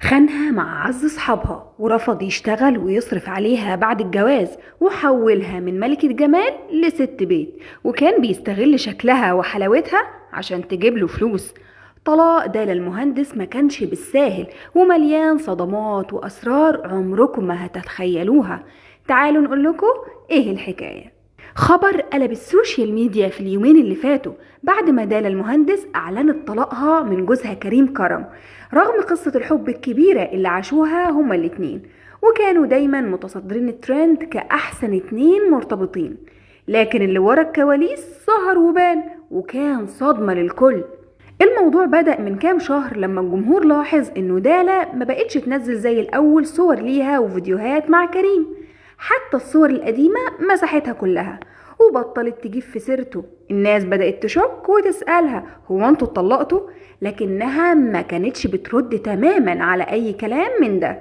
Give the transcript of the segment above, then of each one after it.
خانها مع أعز أصحابها ورفض يشتغل ويصرف عليها بعد الجواز، وحولها من ملكة جمال لست بيت، وكان بيستغل شكلها وحلاوتها عشان تجيب له فلوس. طلاق دالا المهندس ما كانش بالساهل، ومليان صدمات وأسرار عمركم ما هتتخيلوها. تعالوا نقول لكم ايه الحكاية. خبر قلب السوشيال ميديا في اليومين اللي فاتوا بعد ما دالا المهندس أعلنت طلاقها من جوزها كريم كرم، رغم قصة الحب الكبيرة اللي عاشوها هما الاتنين، وكانوا دايما متصدرين الترند كأحسن اتنين مرتبطين. لكن اللي ورا الكواليس ظهر وبان، وكان صدمة للكل. الموضوع بدأ من كام شهر لما الجمهور لاحظ انه دالا ما بقتش تنزل زي الأول صور ليها وفيديوهات مع كريم، حتى الصور القديمة مسحتها كلها وبطلت تجيب في سيرته. الناس بدأت تشك وتسألها هو انتوا اتطلقتوا؟ لكنها ما كانتش بترد تماما على اي كلام من ده،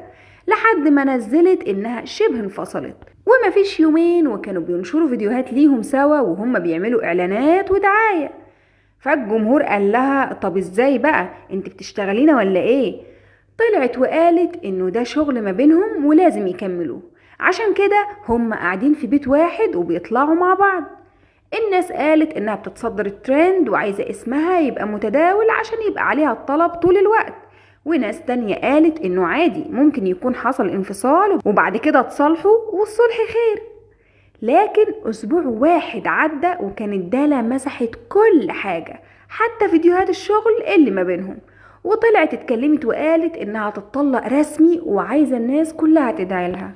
لحد ما نزلت انها شبه انفصلت. وما فيش يومين وكانوا بينشروا فيديوهات ليهم سوا وهم بيعملوا اعلانات ودعاية. فالجمهور قال لها طب ازاي بقى، انت بتشتغلينا ولا ايه؟ طلعت وقالت انه ده شغل ما بينهم ولازم يكملوه، عشان كده هم قاعدين في بيت واحد وبيطلعوا مع بعض. الناس قالت انها بتتصدر الترند وعايزة اسمها يبقى متداول عشان يبقى عليها الطلب طول الوقت، وناس تانية قالت انه عادي ممكن يكون حصل انفصال وبعد كده اتصالحوا والصلح خير. لكن اسبوع واحد عدى وكانت دالا مسحت كل حاجة، حتى فيديوهات الشغل اللي ما بينهم، وطلعت اتكلمت وقالت انها تتطلق رسمي وعايزة الناس كلها تدعي لها.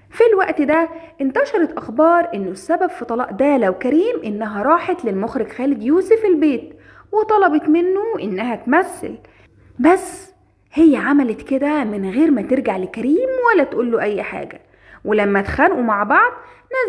في الوقت ده انتشرت اخبار انه السبب في طلاق دالا وكريم انها راحت للمخرج خالد يوسف البيت وطلبت منه انها تمثل، بس هي عملت كده من غير ما ترجع لكريم ولا تقول له اي حاجة. ولما اتخانقوا مع بعض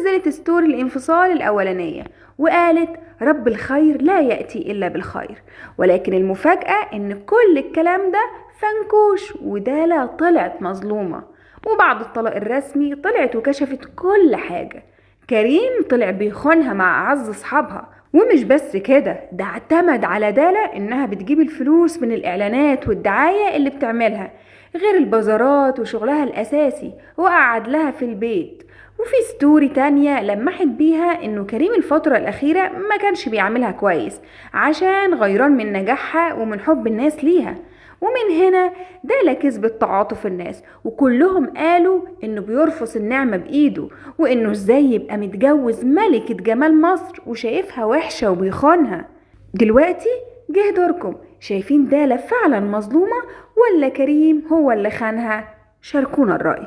نزلت ستوري الانفصال الاولانية وقالت رب الخير لا يأتي الا بالخير. ولكن المفاجأة ان كل الكلام ده فنكوش، ودالا طلعت مظلومة. وبعد الطلاق الرسمي طلعت وكشفت كل حاجة. كريم طلع بيخونها مع أعز أصحابها، ومش بس كده، ده اعتمد على دالا إنها بتجيب الفلوس من الإعلانات والدعاية اللي بتعملها، غير البازارات وشغلها الأساسي، وقعد لها في البيت. وفي ستوري تانية لمحت بيها إنه كريم الفترة الأخيرة ما كانش بيعملها كويس عشان غيران من نجاحها ومن حب الناس ليها. ومن هنا دالا كسبت تعاطف الناس، وكلهم قالوا انه بيرفض النعمة بايده، وانه ازاي يبقى متجوز ملكة جمال مصر وشايفها وحشة وبيخونها. دلوقتي جه دوركم، شايفين دالا فعلا مظلومة ولا كريم هو اللي خانها؟ شاركونا الرأي.